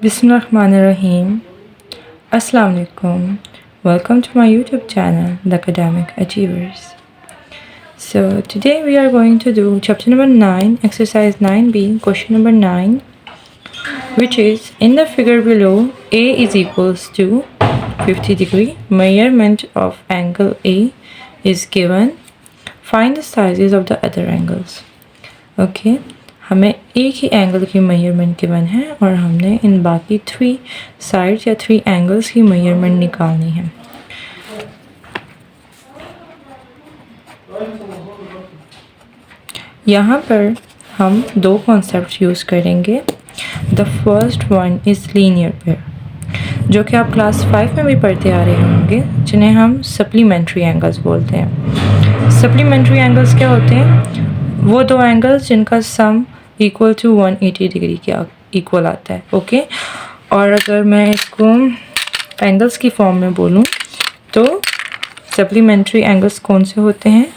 Bismillahirrahmanirrahim. Assalamu alaikum. Welcome to my YouTube channel, The Academic Achievers. So today we are going to do chapter number 9, exercise 9b, question number 9, which is in the figure below, A is equals to 50 degree. Measurement of angle A is given. Find the sizes of the other angles. Okay. हमें एक ही angle की measurement given है और हमने इन बाकी 3 sides या 3 angles की measurement निकालनी है। यहाँ पर हम 2 कॉन्सेप्ट यूज़ करेंगे। The first one is linear pair, जो कि आप क्लास 5 में भी पढ़ते आ रहे होंगे, जिन्हें हम सप्लीमेंट्री एंगल्स बोलते हैं। सप्लीमेंट्री एंगल्स क्या होते हैं? वो 2 एंगल्स जिनका सम इक्वल टू 180 डिग्री के इक्वल आता है। ओके, और अगर मैं इसको एंगल्स की फॉर्म में बोलूँ तो सप्लीमेंट्री एंगल्स कौन से होते हैं?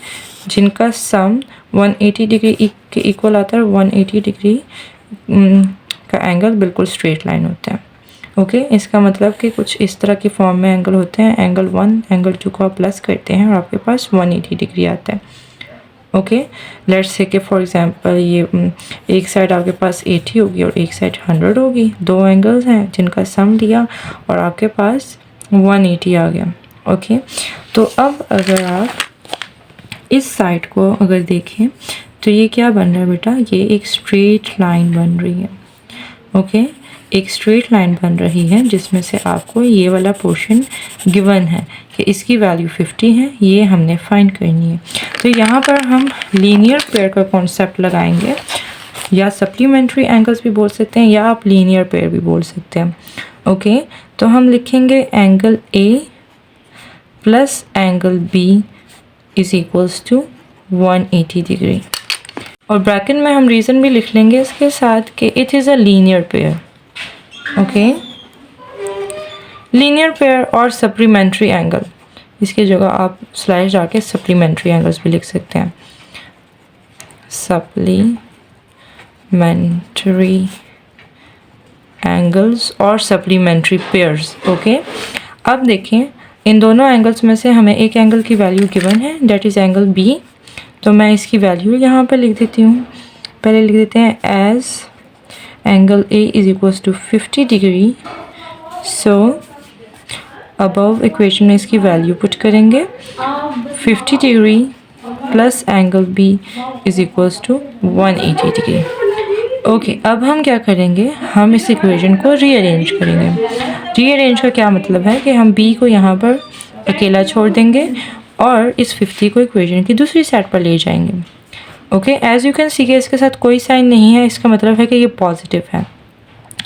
जिनका सम 180 डिग्री के इक्वल आता है। 180 डिग्री का एंगल बिल्कुल स्ट्रेट लाइन होता है। ओके, इसका मतलब कि कुछ इस तरह की फॉर्म में एंगल होते हैं। एंगल 1 एंगल 2 को आप प्लस करते हैं और आपके पास 180 डिग्री आता है। ओके, लेट्स से कि फॉर एग्जांपल ये एक साइड आपके पास 80 होगी और एक साइड 100 होगी। 2 एंगल्स हैं जिनका सम लिया और आपके पास 180 आ गया। ओके, तो अब अगर आप इस साइड को अगर देखें तो ये क्या बन रहा है बेटा? ये एक स्ट्रेट लाइन बन रही है। ओके, एक स्ट्रेट लाइन बन रही है जिसमें से आपको ये वाला पोर्शन गिवन है कि इसकी वैल्यू 50 है, ये हमने फाइंड करनी है। तो यहाँ पर हम लीनियर पेयर का कॉन्सेप्ट लगाएंगे, या सप्लीमेंट्री एंगल्स भी बोल सकते हैं या आप लीनियर पेयर भी बोल सकते हैं। ओके, तो हम लिखेंगे angle A plus angle B is equals to 180 degree, और ब्रैकेट में हम रीज़न भी लिख लेंगे इसके साथ कि it is a linear pair. Okay, linear pair और सप्लीमेंट्री एंगल, इसकी जगह आप स्लैश जाके सप्लीमेंट्री एंगल्स भी लिख सकते हैं। सप्लीमेंट्री एंगल्स और सप्लीमेंट्री पेयर्स। ओके, अब देखें इन दोनों एंगल्स में से हमें एक एंगल की वैल्यू गिवन है, दैट इज़ एंगल B। तो मैं इसकी वैल्यू यहाँ पर लिख देती हूँ। पहले लिख देते हैं as angle A is equals to 50 degree. So above equation में इसकी वैल्यू पुट करेंगे। 50 degree plus angle B is equals to 180 degree. Okay, अब हम क्या करेंगे? हम इस इक्वेशन को रीअरेंज करेंगे। रीअरेंज का क्या मतलब है कि हम B को यहाँ पर अकेला छोड़ देंगे और इस 50 को इक्वेशन की दूसरी साइड पर ले जाएंगे। Okay, as you can see के इसके साथ कोई साइन नहीं है, इसका मतलब है कि ये पॉजिटिव है।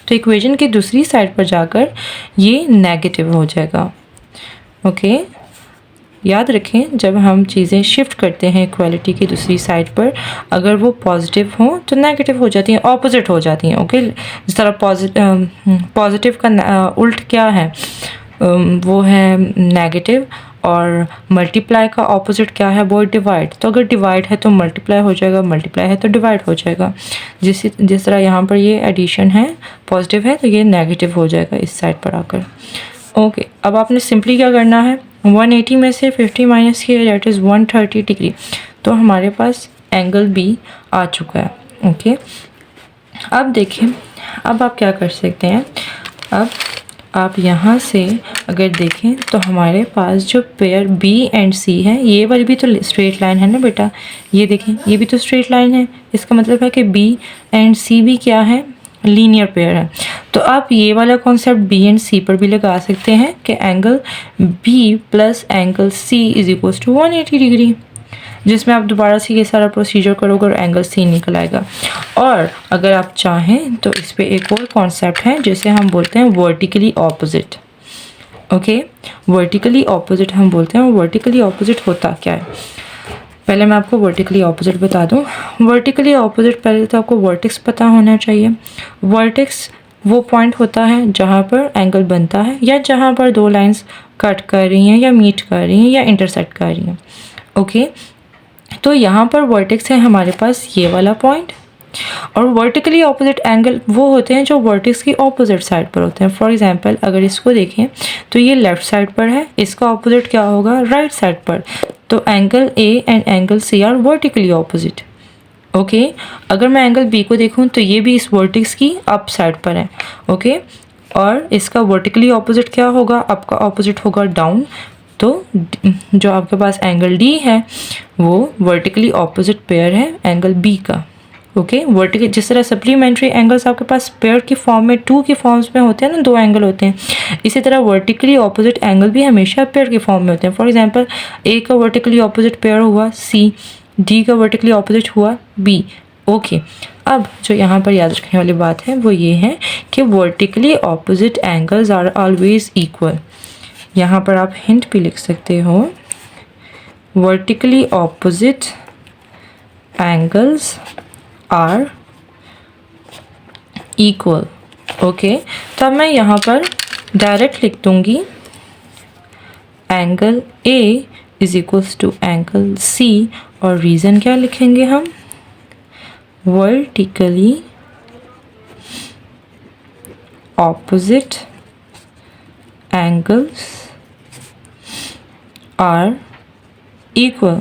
तो इक्वेशन की दूसरी साइड पर जाकर ये नेगेटिव हो जाएगा। ओके, याद रखें जब हम चीज़ें शिफ्ट करते हैं इक्वालिटी की दूसरी साइड पर, अगर वो पॉजिटिव हो तो नेगेटिव हो जाती हैं, ऑपोजिट हो जाती हैं। ओके, जिस तरह पॉजिटिव का उल्ट क्या है? वो है नेगेटिव, और मल्टीप्लाई का ऑपोजिट क्या है? वो डिवाइड। तो अगर डिवाइड है तो मल्टीप्लाई हो जाएगा, मल्टीप्लाई है तो डिवाइड हो जाएगा। जिस तरह यहाँ पर ये एडिशन है, पॉजिटिव है तो ये नेगेटिव हो जाएगा इस साइड पर आकर। ओके, अब आपने सिंपली क्या करना है? 180 में से 50 माइनस किया, दैट इज़ 130 डिग्री। तो हमारे पास एंगल B आ चुका है। ओके, अब देखें, अब आप क्या कर सकते हैं? अब आप यहाँ से अगर देखें तो हमारे पास जो पेयर B एंड C है, ये वाली भी तो स्ट्रेट लाइन है ना बेटा। ये देखें, ये भी तो स्ट्रेट लाइन है। इसका मतलब है कि B एंड C भी क्या है? लीनियर पेयर है। तो आप ये वाला कॉन्सेप्ट B एंड C पर भी लगा सकते हैं कि angle B plus angle C is equals to 180 degree, जिसमें आप दोबारा से ये सारा प्रोसीजर करोगे और एंगल C निकल आएगा। और अगर आप चाहें तो इस पे एक और कॉन्सेप्ट है जिसे हम बोलते हैं vertically opposite. Okay, vertically opposite हम बोलते हैं। और वर्टिकली ऑपोजिट होता क्या है? पहले मैं आपको वर्टिकली ऑपोजिट बता दूं। वर्टिकली ऑपोजिट, पहले तो आपको वर्टेक्स पता होना चाहिए। वर्टेक्स वो पॉइंट होता है जहाँ पर एंगल बनता है, या जहाँ पर 2 लाइंस कट कर रही हैं या मीट कर रही हैं या इंटरसेक्ट कर रही हैं। ओके, तो यहाँ पर वर्टेक्स है हमारे पास ये वाला पॉइंट, और वर्टिकली ऑपोजिट एंगल वो होते हैं जो वर्टेक्स की ऑपोजिट साइड पर होते हैं। फॉर एग्जांपल अगर इसको देखें तो ये लेफ़्ट साइड पर है, इसका ऑपोजिट क्या होगा, राइट साइड पर। तो angle A and angle C are vertically opposite. Okay, अगर मैं एंगल बी को देखूं तो ये भी इस वर्टेक्स की अप साइड पर है। ओके, और इसका वर्टिकली ऑपोजिट क्या होगा, अप का ऑपोजिट होगा डाउन। तो जो आपके पास एंगल डी है वो वर्टिकली ऑपोजिट पेयर है एंगल बी का। ओके, वर्टिकल जिस तरह सप्लीमेंट्री एंगल्स आपके पास पेयर की फॉर्म में, टू की फॉर्म्स में होते हैं ना, दो एंगल होते हैं, इसी तरह वर्टिकली ऑपोजिट एंगल भी हमेशा पेयर की फॉर्म में होते हैं। फॉर एग्जांपल ए का वर्टिकली ऑपोजिट पेयर हुआ सी, डी का वर्टिकली ऑपोजिट हुआ बी। ओके, अब जो यहाँ पर याद रखने वाली बात है वो ये है कि vertically opposite angles are always equal. यहाँ पर आप हिंट भी लिख सकते हो, vertically opposite angles are equal. Okay, तब मैं यहाँ पर डायरेक्ट लिख दूँगी angle A is equals to angle C, और रीज़न क्या लिखेंगे हम, vertically opposite angles are equal.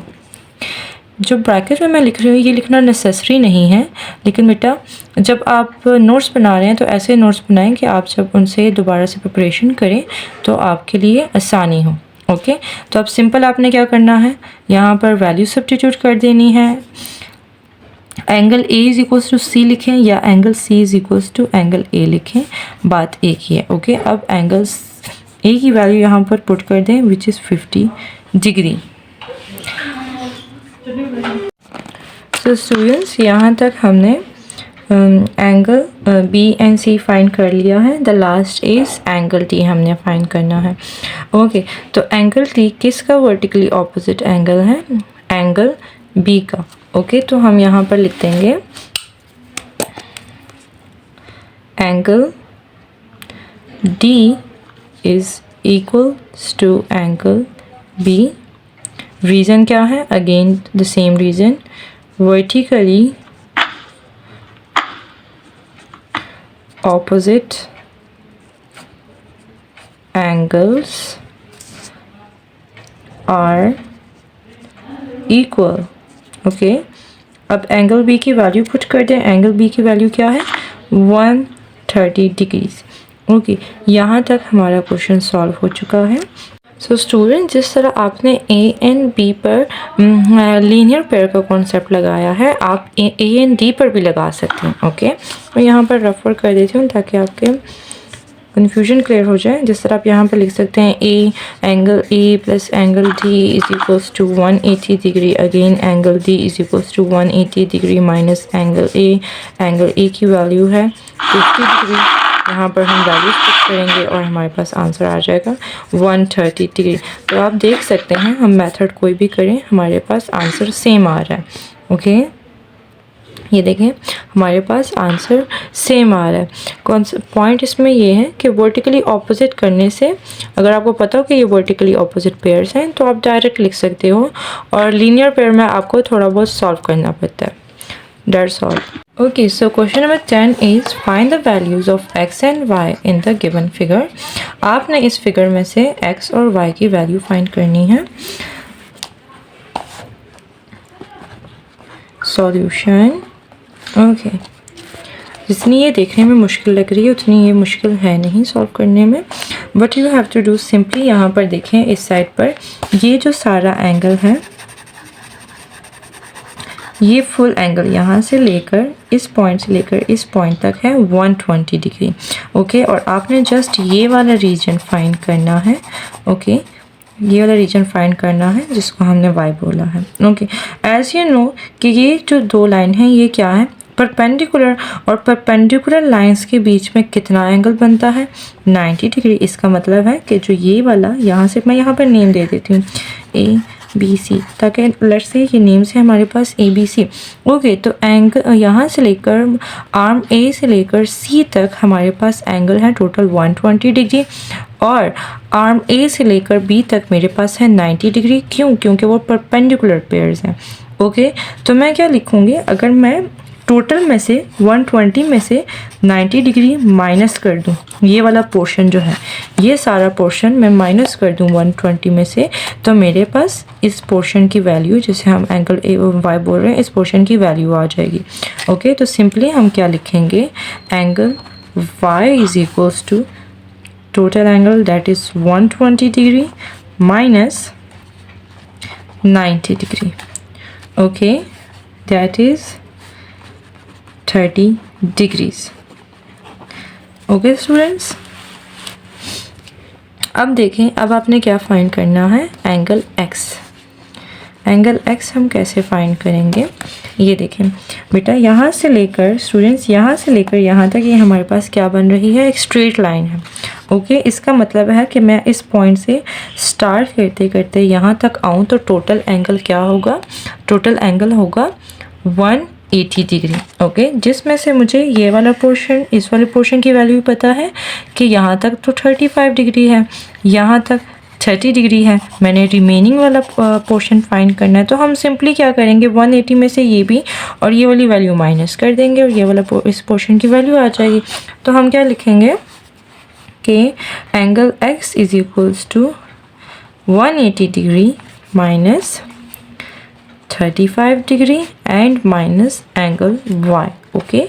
जो ब्रैकेट में मैं लिख रही हूँ ये लिखना नेसेसरी नहीं है, लेकिन बेटा जब आप नोट्स बना रहे हैं तो ऐसे नोट्स बनाएं कि आप जब उनसे दोबारा से प्रिपरेशन करें तो आपके लिए आसानी हो। ओके, तो अब सिंपल आपने क्या करना है, यहाँ पर वैल्यू सब्स्टिट्यूट कर देनी है। Angle A is equals to C लिखें या angle C is equals to angle A लिखें, बात एक ही है। ओके, अब एंगल ए की वैल्यू यहाँ पर पुट कर दें विच इज़ 50 डिग्री। तो स्टूडेंट्स यहाँ तक हमने angle B and C find कर लिया है। The last is angle T हमने फाइंड करना है। ओके, तो एंगल टी किसका वर्टिकली ऑपोजिट एंगल है, एंगल बी का। ओके, तो हम यहाँ पर लिख देंगे angle D is equals to angle B. Reason क्या है, again the same reason, vertically opposite angles are equal। Okay, अब एंगल बी की वैल्यू पुट कर दें। एंगल बी की वैल्यू क्या है, 130 डिग्रीज। ओके, यहाँ तक हमारा क्वेश्चन सॉल्व हो चुका है। सो स्टूडेंट, जिस तरह आपने ए एंड बी पर लीनियर पेयर का कॉन्सेप्ट लगाया है, आप ए एंड डी पर भी लगा सकते हैं। ओके, मैं यहाँ पर रेफर कर देती हूँ ताकि आपके कन्फ्यूजन क्लियर हो जाए। जिस तरह आप यहाँ पर लिख सकते हैं a angle A plus angle D is equals to 180 degree, again angle D is equals to 180 degree minus angle A की वैल्यू है 50 डिग्री। यहाँ पर हम वैल्यूज पुट करेंगे और हमारे पास आंसर आ जाएगा 130 डिग्री। तो आप देख सकते हैं हम मेथड कोई भी करें हमारे पास आंसर सेम आ रहा है। ओके, ये देखें हमारे पास आंसर सेम आ रहा है। कौन सा पॉइंट इसमें ये है कि वर्टिकली ऑपोजिट करने से, अगर आपको पता हो कि ये वर्टिकली ऑपोजिट पेयर्स हैं तो आप डायरेक्ट लिख सकते हो, और लीनियर पेयर में आपको थोड़ा बहुत सॉल्व करना पड़ता है। That's all. Okay, so question number 10 is find the values of x and y in the given figure। आपने इस फिगर में से x और y की वैल्यू फाइंड करनी है। सॉल्यूशन। ओके, जितनी ये देखने में मुश्किल लग रही है उतनी ये मुश्किल है नहीं सॉल्व करने में। But you have to do simply, यहाँ पर देखें इस साइड पर ये जो सारा एंगल है, ये फुल एंगल यहाँ से लेकर इस पॉइंट से लेकर इस पॉइंट तक है 120 डिग्री। ओके, और आपने जस्ट ये वाला रीजन फाइंड करना है। ओके, ये वाला रीजन फाइंड करना है जिसको हमने y बोला है। ओके, एज यू नो कि ये जो दो लाइन है ये क्या है, परपेंडिकुलर, और परपेंडिकुलर लाइंस के बीच में कितना एंगल बनता है, 90 डिग्री। इसका मतलब है कि जो ये वाला, यहाँ से मैं यहाँ पर नेम दे देती हूँ ABC, ताकि लेट्स से ये नेम्स है हमारे पास ABC। ओके, तो एंगल यहाँ से लेकर आर्म A से लेकर C तक हमारे पास एंगल है टोटल 120 डिग्री, और आर्म A से लेकर B तक मेरे पास है 90 डिग्री। क्यों? क्योंकि वो परपेंडिकुलर पेयर्स हैं। ओके, तो मैं क्या लिखूँगी, अगर मैं टोटल में से 120 में से 90 डिग्री माइनस कर दूं, ये वाला पोर्शन जो है, ये सारा पोर्शन मैं माइनस कर दूं 120 में से, तो मेरे पास इस पोर्शन की वैल्यू, जिसे हम एंगल ए वाई बोल रहे हैं, इस पोर्शन की वैल्यू आ जाएगी। ओके, तो सिंपली हम क्या लिखेंगे, angle y is equals to total angle that is 120 degree minus 90 degree. Okay, that is 30 degrees। Okay students, अब देखें, अब आपने क्या फाइंड करना है, एंगल x। एंगल x हम कैसे फाइंड करेंगे, ये देखें बेटा, यहाँ से लेकर स्टूडेंट्स, यहाँ से लेकर यहाँ तक ये हमारे पास क्या बन रही है, एक स्ट्रेट लाइन है। ओके, इसका मतलब है कि मैं इस पॉइंट से स्टार्ट करते करते यहाँ तक आऊँ तो टोटल एंगल क्या होगा, टोटल एंगल होगा 180 डिग्री। ओके, जिसमें से मुझे ये वाला पोर्शन, इस वाले पोर्शन की वैल्यू पता है कि यहाँ तक तो 35 डिग्री है, यहाँ तक 30 डिग्री है, मैंने रिमेनिंग वाला पोर्शन फाइंड करना है। तो हम सिंपली क्या करेंगे, 180 में से ये भी और ये वाली वैल्यू माइनस कर देंगे और ये वाला इस पोर्शन की वैल्यू आ जाएगी। तो हम क्या लिखेंगे कि angle x is equals to 180 degree minus 35 degree and minus angle y। Okay,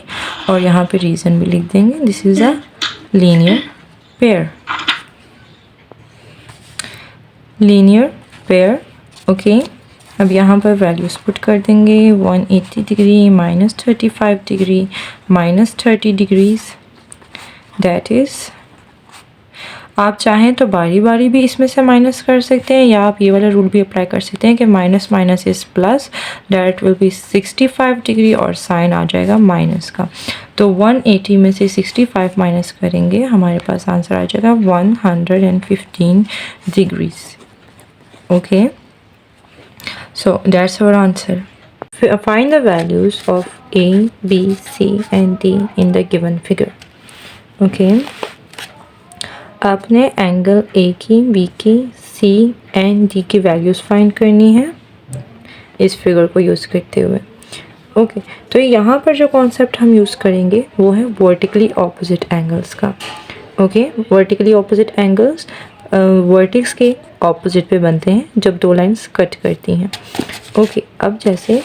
और यहाँ पे रीज़न भी लिख देंगे, this is a linear pair, linear pair. Okay, अब यहाँ पर वैल्यूज पुट कर देंगे, 180 degree minus 35 degree minus 30 degrees, that is, आप चाहें तो बारी बारी भी इसमें से माइनस कर सकते हैं, या आप ये वाला रूल भी अप्लाई कर सकते हैं कि minus minus is plus, that will be 65 degree और साइन आ जाएगा माइनस का। तो 180 में से 65 माइनस करेंगे, हमारे पास आंसर आ जाएगा 115 degrees. Okay, so that's our answer. Find the values of A, B, C and D in the given figure. Okay. आपने एंगल A की, B की, C एंड D की वैल्यूज़ फाइंड करनी है इस फिगर को यूज़ करते हुए। ओके, तो यहाँ पर जो कॉन्सेप्ट हम यूज़ करेंगे वो है वर्टिकली ऑपोजिट एंगल्स का। Okay, vertically opposite angles vertices के ऑपोजिट पे बनते हैं जब दो लाइंस कट करती हैं। ओके, अब जैसे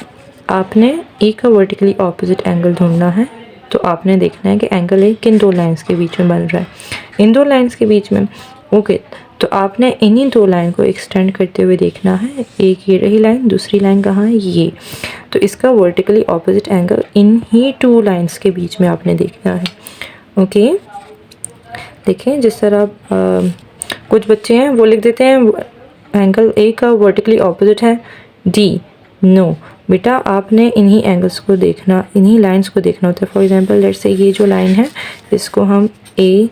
आपने ए का वर्टिकली ऑपोजिट एंगल ढूंढना है, तो आपने देखना है कि एंगल ए किन दो लाइंस के बीच में बन रहा है, इन दो लाइंस के बीच में। ओके, तो आपने इन्हीं दो लाइन को एक्सटेंड करते हुए देखना है, एक ये रही लाइन, दूसरी लाइन कहाँ है, ये। तो इसका vertically opposite angle in he two lines के बीच में आपने देखना है। ओके, देखें, जिस तरह कुछ बच्चे हैं वो लिख देते हैं एंगल ए का वर्टिकली ऑपोजिट है डी। नो बेटा, आपने इन्हीं एंगल्स को देखना, इन्हीं लाइंस को देखना होता है। फॉर एग्जांपल लेट्स से ये जो लाइन है इसको हम ए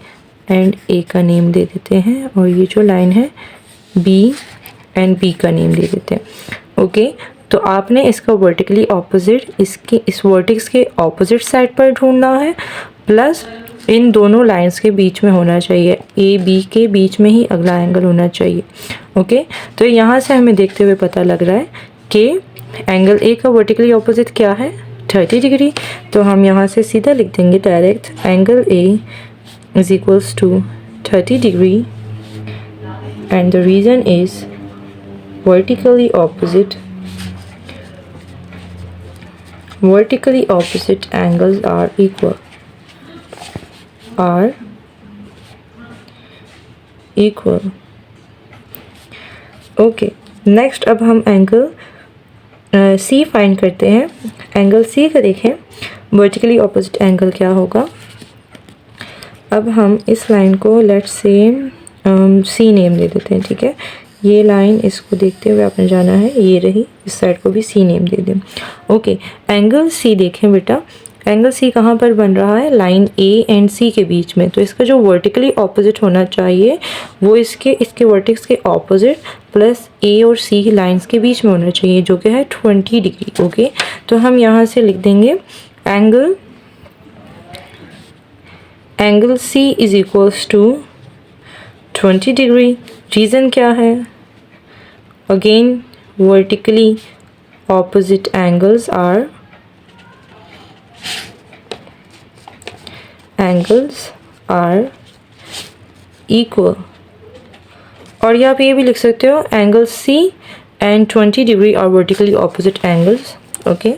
एंड ए का नेम दे देते हैं, और ये जो लाइन है बी एंड बी का नेम दे देते हैं। ओके, तो आपने इसका वर्टिकली ऑपोजिट इसके इस वर्टिक्स के ऑपोजिट साइड पर ढूंढना है, प्लस इन दोनों लाइंस के बीच में होना चाहिए, ए बी के बीच में ही अगला एंगल होना चाहिए। ओके, तो यहाँ से हमें देखते हुए पता लग रहा है कि एंगल ए का वर्टिकली ऑपोजिट क्या है, 30 डिग्री। तो हम यहाँ से सीधा लिख देंगे direct, angle A is equals to 30 degree and the reason is vertically opposite angles are equal, okay, next अब हम एंगल सी फाइंड करते हैं। एंगल सी का देखें वर्टिकली ऑपोजिट एंगल क्या होगा। अब हम इस लाइन को लेट्स से सी नेम दे देते हैं, ठीक है। ये लाइन, इसको देखते हुए आपने जाना है, ये रही, इस साइड को भी सी नेम दे दें। ओके, एंगल सी देखें बेटा, एंगल सी कहाँ पर बन रहा है, लाइन ए एंड सी के बीच में। तो इसका जो वर्टिकली ऑपोजिट होना चाहिए वो इसके वर्टिक्स के ऑपोजिट प्लस ए और सी की लाइंस के बीच में होना चाहिए, जो कि है 20 डिग्री। ओके, तो हम यहाँ से लिख देंगे angle C is equals to 20 degree. Reason क्या है, again vertically opposite angles are angles are equal, और या आप ये भी लिख सकते हो एंगल सी एंड 20 डिग्री और वर्टिकली ऑपोजिट एंगल्स। ओके,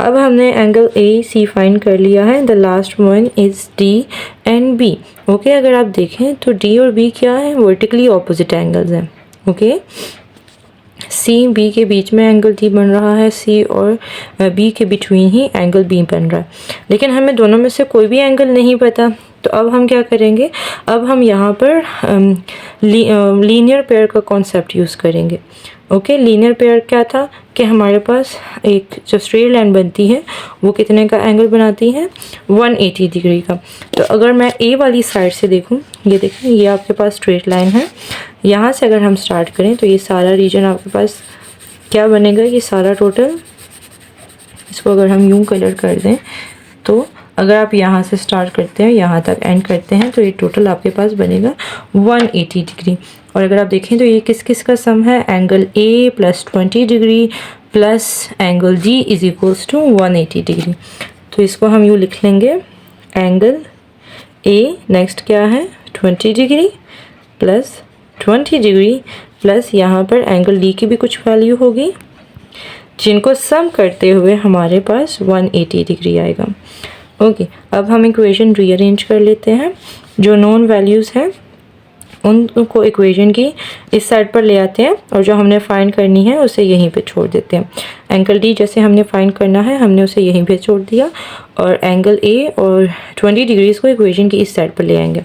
अब हमने एंगल ए सी फाइंड कर लिया है। The last one is D and B. Okay, अगर आप देखें तो डी और बी क्या है, वर्टिकली ऑपोजिट एंगल्स हैं। ओके, सी बी के बीच में एंगल डी बन रहा है, सी और बी के बिटवीन ही एंगल बी बन रहा है, लेकिन हमें दोनों में से कोई भी एंगल नहीं पता। तो अब हम क्या करेंगे, अब हम यहाँ पर लीनियर पेयर का कॉन्सेप्ट यूज़ करेंगे। ओके, लीनियर पेयर क्या था कि हमारे पास एक जो स्ट्रेट लाइन बनती है वो कितने का एंगल बनाती है, 180 डिग्री का। तो अगर मैं ए वाली साइड से देखूं, ये देखें, ये आपके पास स्ट्रेट लाइन है, यहाँ से अगर हम स्टार्ट करें तो ये सारा रीजन आपके पास क्या बनेगा, ये सारा टोटल, इसको अगर हम यूं कलर कर दें तो अगर आप यहाँ से स्टार्ट करते हैं यहाँ तक एंड करते हैं तो ये टोटल आपके पास बनेगा 180 डिग्री। और अगर आप देखें तो ये किस किस का सम है, angle A plus 20 degree plus angle D is equals to 180 degree. तो इसको हम यूँ लिख लेंगे, एंगल ए नेक्स्ट क्या है 20 डिग्री प्लस 20 डिग्री प्लस यहाँ पर एंगल डी की भी कुछ वैल्यू होगी, जिनको सम करते हुए हमारे पास 180 डिग्री आएगा। ओके, अब हम इक्वेशन रीअरेंज कर लेते हैं। जो नॉन वैल्यूज़ हैं उनको इक्वेशन की इस साइड पर ले आते हैं और जो हमने फाइंड करनी है उसे यहीं पे छोड़ देते हैं। एंगल डी जैसे हमने फाइंड करना है हमने उसे यहीं पे छोड़ दिया, और एंगल ए और 20 डिग्रीज़ को इक्वेशन की इस साइड पर ले आएंगे।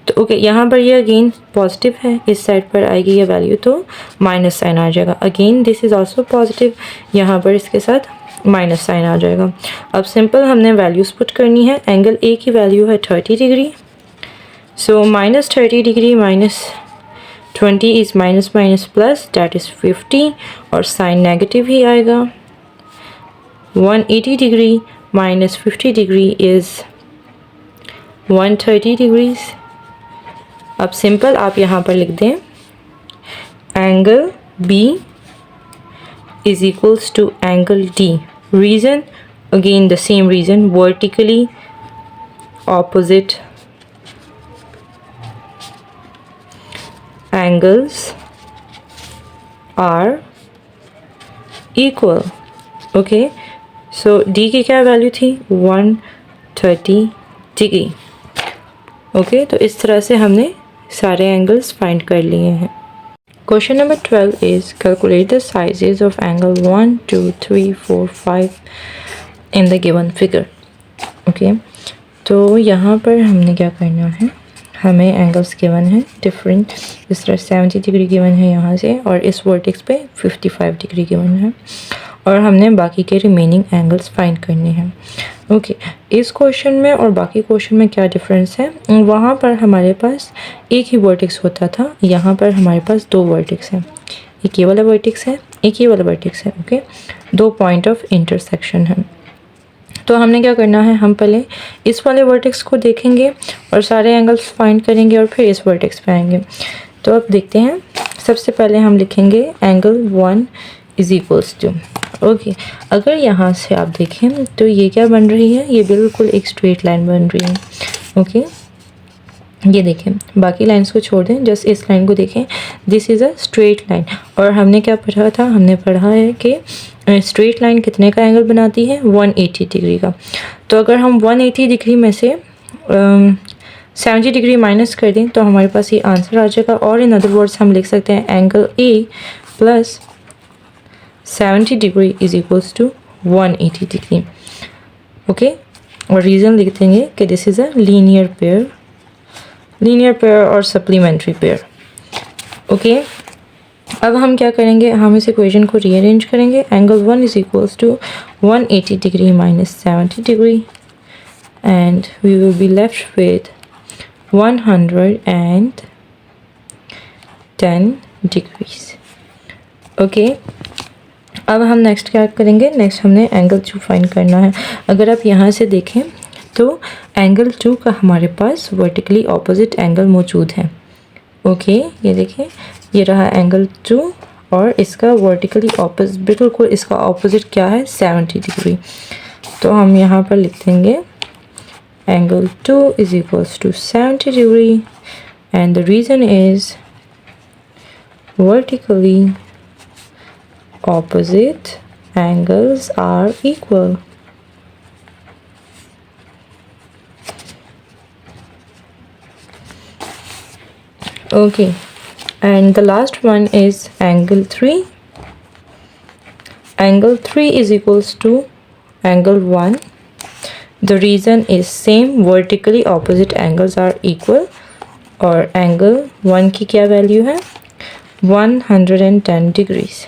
तो ओके, यहाँ पर ये अगेन पॉजिटिव है, इस साइड पर आएगी ये वैल्यू तो माइनस साइन आ जाएगा। Again this is also positive, यहाँ पर इसके साथ माइनस साइन आ जाएगा। अब सिंपल हमने वैल्यूज़ पुट करनी है। एंगल ए की वैल्यू है 30 degree, so minus 30 degree minus 20 is minus minus plus, that is 50, और साइन नेगेटिव ही आएगा। 180 degree minus 50 degree is 130 degrees. अब सिंपल आप यहाँ पर लिख दें angle B is equals to angle D. Reason, again the same reason, vertically opposite angles are equal. Okay, so D की क्या वैल्यू थी 130 डिग्री। ओके, तो इस तरह से हमने सारे एंगल्स फाइंड कर लिए हैं। Question number 12 is calculate the sizes of angle 1, 2, 3, 4, 5 in the given figure. Okay, तो यहाँ पर हमने क्या करना है, हमें एंगल्स गिवन है डिफरेंट, इस तरह 70 डिग्री गिवन है यहाँ से, और इस वर्टेक्स पे 55 डिग्री गिवन है, और हमने बाकी के रिमेनिंग एंगल्स फाइंड करने हैं। ओके, इस क्वेश्चन में और बाकी क्वेश्चन में क्या डिफरेंस है, वहाँ पर हमारे पास एक ही वर्टेक्स होता था, यहाँ पर हमारे पास दो वर्टेक्स हैं, एक ये वाला वर्टेक्स है, एक ये वाला वर्टेक्स है। ओके, दो पॉइंट ऑफ इंटरसेक्शन है। तो हमने क्या करना है, हम पहले इस वाले वर्टेक्स को देखेंगे और सारे एंगल्स फाइंड करेंगे और फिर इस वर्टेक्स पे आएंगे। तो अब देखते हैं, सबसे पहले हम लिखेंगे angle 1 is equals to, okay, अगर यहाँ से आप देखें तो ये क्या बन रही है, ये बिल्कुल एक स्ट्रेट लाइन बन रही है। ओके, ये देखें, बाकी लाइंस को छोड़ दें, जस्ट इस लाइन को देखें, this is a straight line. और हमने क्या पढ़ा था, हमने पढ़ा है कि स्ट्रेट लाइन कितने का एंगल बनाती है, 180 डिग्री का। तो अगर हम 180 डिग्री में से 70 डिग्री माइनस कर दें तो हमारे पास ये आंसर आ जाएगा। और इन अदर वर्ड्स हम लिख सकते हैं angle A plus 70 degree is equals to 180 degree. Okay, और रीज़न लिख देंगे कि this is a linear pair और सप्लीमेंट्री पेयर। ओके, अब हम क्या करेंगे, हम इस इक्वेशन को रीअरेंज करेंगे। Angle 1 is equals to 180 degree minus 70 degree and we will be left with 110 degrees. Okay, अब हम नेक्स्ट क्या करेंगे, नेक्स्ट हमने एंगल 2 फाइंड करना है। अगर आप यहाँ से देखें तो एंगल 2 का हमारे पास वर्टिकली ऑपोजिट एंगल मौजूद है। ओके, ये देखें, ये रहा एंगल 2 और इसका वर्टिकली ऑपोजिट, बिल्कुल इसका ऑपोजिट क्या है, 70 डिग्री। तो हम यहाँ पर लिख देंगे angle 2 is equals to 70 degree and the reason is vertically opposite angles are equal. Okay, and the last one is angle 3. Angle 3 is equals to angle 1. The reason is same, vertically opposite angles are equal. और angle 1 की क्या value है 110 degrees.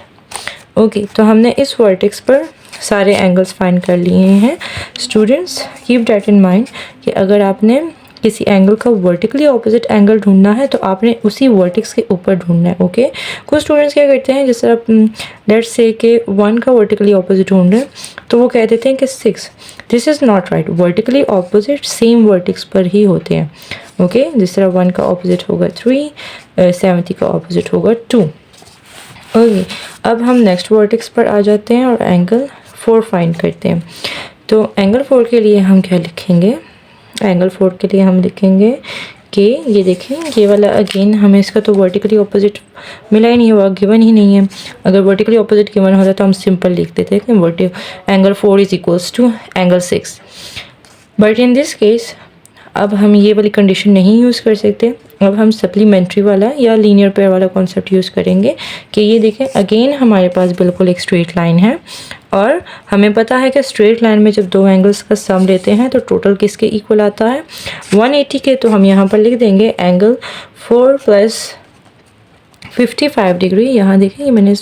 Okay, तो हमने इस vertex पर सारे angles find कर लिए हैं. Students keep that in mind कि अगर आपने किसी एंगल का वर्टिकली ऑपोजिट एंगल ढूंढना है तो आपने उसी वर्टेक्स के ऊपर ढूंढना है. ओके, कुछ स्टूडेंट्स क्या करते हैं, जैसे आप लेट्स से कि 1 का वर्टिकली ऑपोजिट ढूंढ रहे हैं तो वो कह देते हैं कि 6. This is not right. Vertically opposite same vertex पर ही होते हैं. ओके, जिस तरह 1 का ऑपोजिट होगा 3, 70 का ऑपोजिट होगा 2. ओके, अब हम नेक्स्ट वर्टेक्स पर आ जाते हैं और एंगल 4 फाइंड करते हैं. तो एंगल 4 के लिए हम क्या लिखेंगे, एंगल 4 के लिए हम लिखेंगे कि ये देखें, ये वाला अगेन हमें इसका तो वर्टिकली ऑपोजिट मिला ही नहीं हुआ, गिवन ही नहीं है. अगर वर्टिकली ऑपोजिट गिवन होता तो हम सिंपल लिख देते कि angle 4 is equals to angle 6. But in this case अब हम ये वाली कंडीशन नहीं यूज़ कर सकते. अब हम सप्लीमेंट्री वाला या लीनियर पेयर वाला कॉन्सेप्ट यूज़ करेंगे कि ये देखें, अगेन हमारे पास बिल्कुल एक स्ट्रेट लाइन है और हमें पता है कि स्ट्रेट लाइन में जब दो एंगल्स का सम लेते हैं तो टोटल किसके इक्वल आता है 180 के. तो हम यहाँ पर लिख देंगे एंगल 4 प्लस 55 डिग्री. यहाँ देखें, ये मैंने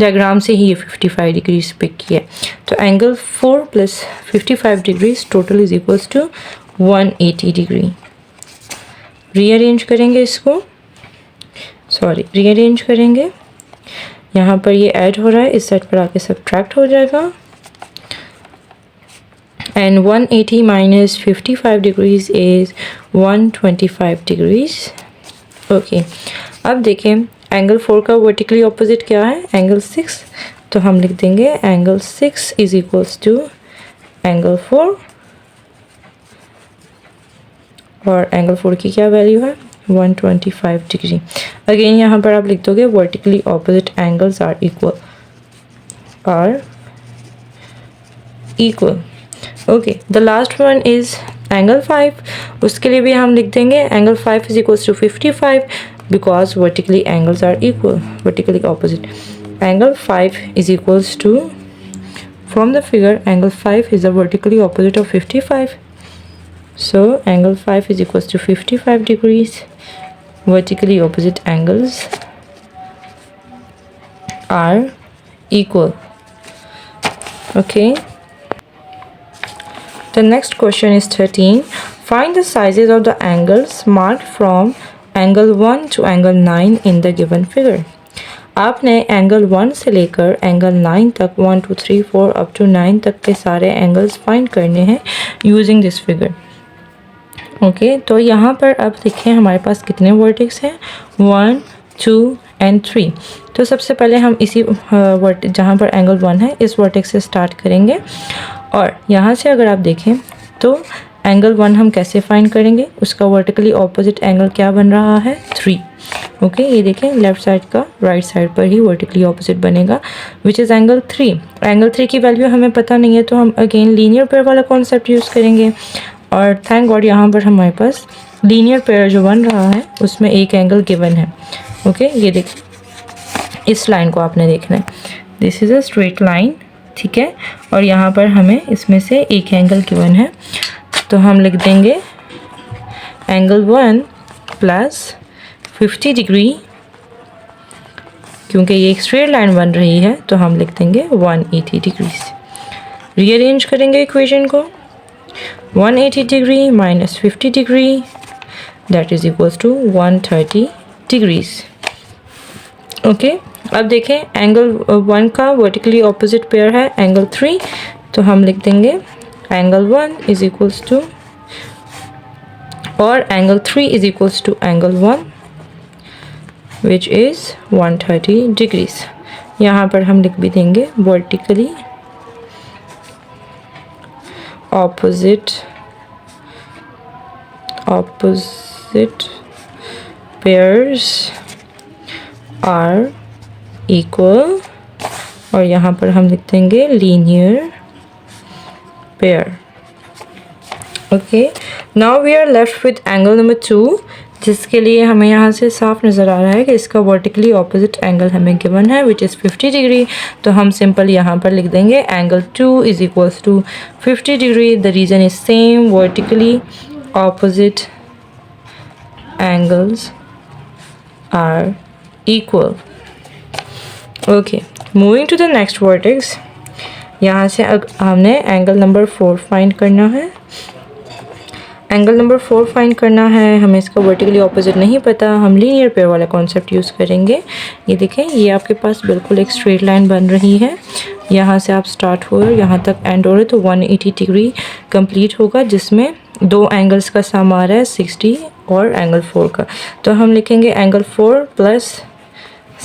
डायग्राम से ही ये 55 डिग्री पिक किया है. तो angle 4 plus 55 degrees total is equals to 180 degree. Rearrange करेंगे इसको, रीअरेंज करेंगे. यहाँ पर ये ऐड हो रहा है, इस साइड पर आके सब्ट्रैक्ट हो जाएगा. And 180 minus 55 degrees is 125 degrees. Okay, अब देखें एंगल 4 का वर्टिकली ऑपोजिट क्या है, एंगल 6. तो हम लिख देंगे angle 6 is equals to angle 4 और एंगल 4 की क्या वैल्यू है 125 डिग्री. अगेन यहाँ पर आप लिख दोगे vertically opposite angles are equal. Okay, the last one is angle 5. उसके लिए भी हम लिख देंगे angle 5 is equals to 55 because vertically angles are equal, vertically opposite. Angle 5 is equals to, from the figure angle 5 is the vertically opposite of 55. So angle 5 is equals to 55 degrees. Vertically opposite angles are equal. Okay. The next question is 13. Find the sizes of the angles marked from angle 1 to angle 9 in the given figure. आपने angle 1 से लेकर angle 9 तक 1 2 3 4 up to 9 तक के सारे angles find करने हैं using this figure. Okay, तो यहाँ पर अब देखें हमारे पास कितने वर्टेक्स हैं 1 2 एंड 3. तो सबसे पहले हम इसी जहाँ पर एंगल 1 है इस वर्टेक्स से स्टार्ट करेंगे. और यहाँ से अगर आप देखें तो एंगल 1 हम कैसे फाइंड करेंगे, उसका वर्टिकली ऑपोजिट एंगल क्या बन रहा है 3. ओके, ये देखें लेफ्ट साइड का राइट साइड पर ही वर्टिकली ऑपोजिट बनेगा विच इज़ एंगल 3. एंगल 3 की वैल्यू हमें पता नहीं है तो हम अगेन लीनियर पेयर वाला कॉन्सेप्ट यूज़ करेंगे. और थैंक गॉड यहाँ पर हमारे पास लीनियर पेयर जो बन रहा है उसमें एक एंगल गिवन है. ओके, ये देखिए, इस लाइन को आपने देखना है, this is a straight line. ठीक है, और यहाँ पर हमें इसमें से एक एंगल गिवन है. तो हम लिख देंगे एंगल 1 प्लस 50 डिग्री. क्योंकि ये एक स्ट्रेट लाइन बन रही है तो हम लिख देंगे 180 डिग्रीज. रीअरेंज करेंगे इक्वेशन को. 180 degree minus 50 degree that is equals to 130 degrees. Okay, अब देखें एंगल 1 का वर्टिकली ऑपोजिट पेयर है एंगल 3. तो हम लिख देंगे एंगल 1 इज इक्वल्स टू, और angle 3 is equals to angle 1 which is 130 degrees. यहाँ पर हम लिख भी देंगे vertically opposite pairs are equal, और यहाँ पर हम लिख देंगे linear pair. Okay, now we are left with angle number 2, जिसके लिए हमें यहाँ से साफ नज़र आ रहा है कि इसका वर्टिकली ऑपोजिट एंगल हमें गिवन है विच इज़ 50 डिग्री. तो हम सिंपल यहाँ पर लिख देंगे angle 2 is equals to 50 degree. The reason is same, vertically opposite angles are equal. Okay, moving to the next vertex. यहाँ से हमने एंगल नंबर 4 फाइंड करना है. एंगल नंबर 4 फाइंड करना है, हमें इसका वर्टिकली ऑपोजिट नहीं पता, हम लीनियर पेयर वाला कॉन्सेप्ट यूज़ करेंगे. ये देखें, ये आपके पास बिल्कुल एक स्ट्रेट लाइन बन रही है. यहाँ से आप स्टार्ट हो यहाँ तक एंड हो रहे तो 180 डिग्री कंप्लीट होगा, जिसमें दो एंगल्स का सम आ रहा है 60 और एंगल 4 का. तो हम लिखेंगे angle 4 plus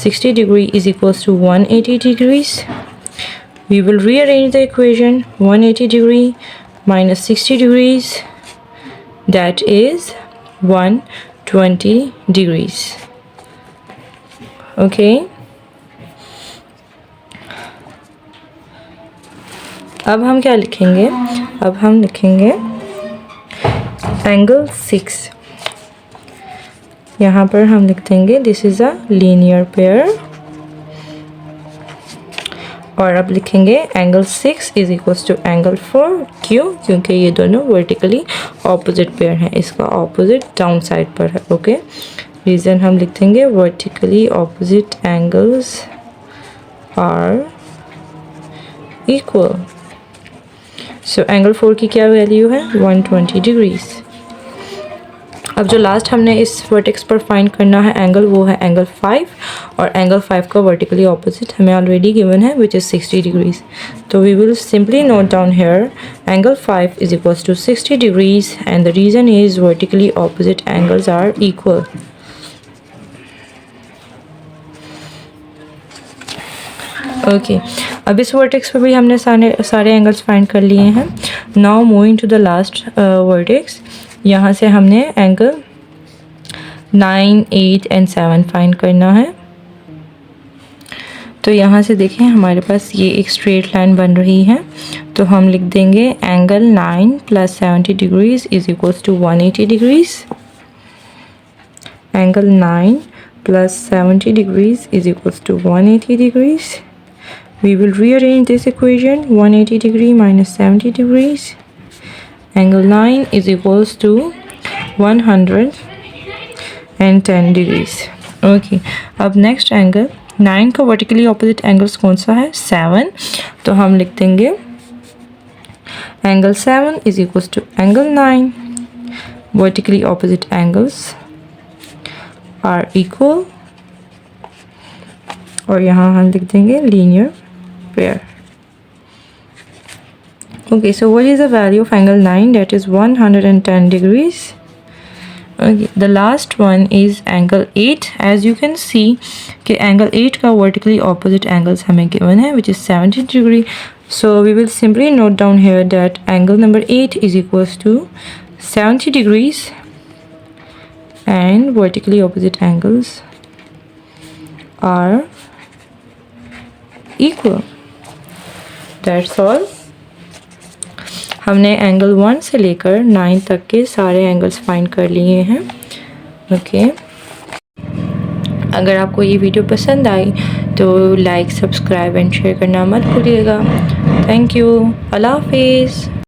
60 degree is equals to 180 degrees. We will rearrange the equation. 180 degree minus 60 degrees, that is 120 degrees. Okay, अब हम क्या लिखेंगे? अब हम लिखेंगे एंगल 6. यहाँ पर हम लिख देंगे this is a linear pair, और अब लिखेंगे angle 6 is equals to angle 4. क्यों? क्योंकि ये दोनों वर्टिकली ऑपोजिट पेयर हैं, इसका ऑपोजिट डाउन साइड पर है. ओके, रीज़न हम लिख देंगे vertically opposite angles are equal. So angle 4 की क्या वैल्यू है? 120 डिग्रीज. अब जो लास्ट हमने इस वर्टेक्स पर फाइंड करना है एंगल, वो है एंगल 5, और एंगल 5 का वर्टिकली ऑपोजिट हमें ऑलरेडी गिवन है विच इज़ 60 डिग्रीज. तो we will simply note down here angle 5 is equals to 60 degrees, and the reason is vertically opposite angles are equal. Okay, अब इस vertex पर भी हमने सारे एंगल्स फाइंड कर लिए हैं. Now moving to the last vertex. यहाँ से हमने एंगल 9, 8 एंड 7 फाइंड करना है. तो यहाँ से देखें हमारे पास ये एक स्ट्रेट लाइन बन रही है, तो हम लिख देंगे angle 9 plus 70 degrees is equals to 180 degrees. Angle 9 plus 70 degrees is equals to 180 degrees. We will rearrange this equation. 180 degree minus 70 degrees. Angle 9 is equals to 110 degrees. Okay. अब next angle 9 का vertically opposite angles कौन सा है? 7. तो हम लिख देंगे angle 7 is equals to angle 9. Vertically opposite angles are equal. और यहाँ हम लिख देंगे linear pair. Okay, so what is the value of angle 9? That is 110 degrees. Okay, the last one is angle 8. As you can see कि angle 8 का vertically opposite angles हमें given है which is 70 degree. So we will simply note down here that angle number 8 is equals to 70 degrees, and vertically opposite angles are equal. That's all. हमने angle 1 से लेकर 9 तक के सारे angles find कर लिए हैं. ओके, अगर आपको ये वीडियो पसंद आई तो लाइक, सब्सक्राइब एंड शेयर करना मत भूलिएगा. Thank you. अल्लाह हाफिज़.